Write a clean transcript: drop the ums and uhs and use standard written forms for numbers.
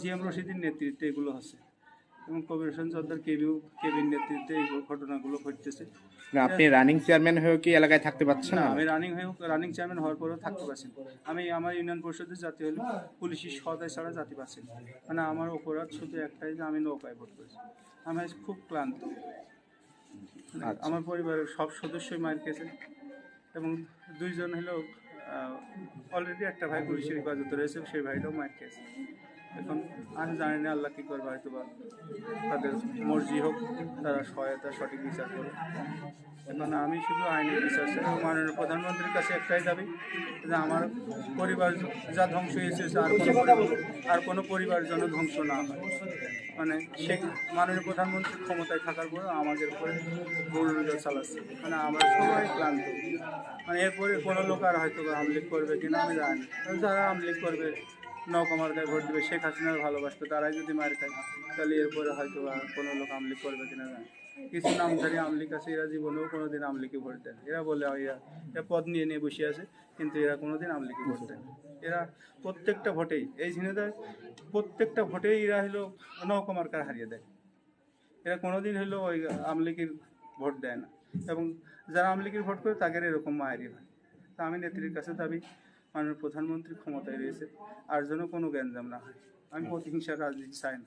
GM রশিদের নেতৃত্বে এগুলো হচ্ছে এবং কবির হোসেন সর্দার কেবির নেতৃত্বে এই ঘটনাগুলো ঘটতেছে। আপনি রানিং চেয়ারম্যান হয়েও কি এলাকায় থাকতে পারছেন না, না? আমি রানিং চেয়ারম্যান হওয়ার পরেও থাকতে পারছি না। আমি আমার ইউনিয়ন পরিষদের জাতি হলে পুলিশের সহায়তা ছাড়া জাতি পাচ্ছি না। মানে আমার অপরাধ শুধু একটাই যে আমি নৌকায় ভোট করেছি। আমি আজ খুব ক্লান্ত। আমার পরিবারের সব সদস্যই মার খেয়েছে এবং দুইজন হলো অলরেডি একটা ভাই পুলিশের হেফাজতে রয়েছে, সেই ভাইটাও মার খেয়েছে। এখন আমি জানি না আল্লাহ কী করবে, হয়তো বা তাদের মর্জি হোক, তারা সহায়তা সঠিক বিচার করে। এখন আমি শুধু আইনের বিচার চাই এবং মাননীয় প্রধানমন্ত্রীর কাছে একটাই দাবি যে আমার পরিবার যা ধ্বংস হয়েছে আর কোনো পরিবার যেন ধ্বংস না হয়। মানে সে মাননীয় প্রধানমন্ত্রী ক্ষমতায় থাকার পরেও আমাদের উপরে গোলযোগ চালাচ্ছে। মানে আমরা সবাই ক্লান্ত। মানে এরপরে কোনো লোক আর হয়তো আমলিগ করবে কিনা আমি জানি না। যারা আমলিগ করবে, নৌকা মার্কায় ভোট দেবে, শেখ হাসিনার ভালোবাসবে, তারাই যদি মার খায় তাহলে এরপরে হয়তো বা কোনো লোক আমলিগ করবে কিনা জানি। কিছু নামধারী আমলিগ আছে, এরা জীবনেও কোনোদিন আমলিগে ভোট দেয়। এরা বলে এরা পদ নিয়ে বসে আছে, কিন্তু এরা কোনোদিন আমলিগে ভোট দেয়। এরা প্রত্যেকটা ভোটেই এই ঝিনেদার প্রত্যেকটা ভোটেই এরা হলো নৌকা মার্কার হারিয়ে দেয়। এরা কোনোদিন হলো ওই আমলিগের ভোট দেয় না এবং যারা আমলিগের ভোট করে তাদের এরকম মায়েরই হয়। তা আমি নেত্রীর কাছে দাবি, মাননীয় প্রধানমন্ত্রী ক্ষমতায় রয়েছে, আর যেন কোনো গ্যাঞ্জাম না হয়। আমি প্রতিহিংসার রাজনীতি চাই না।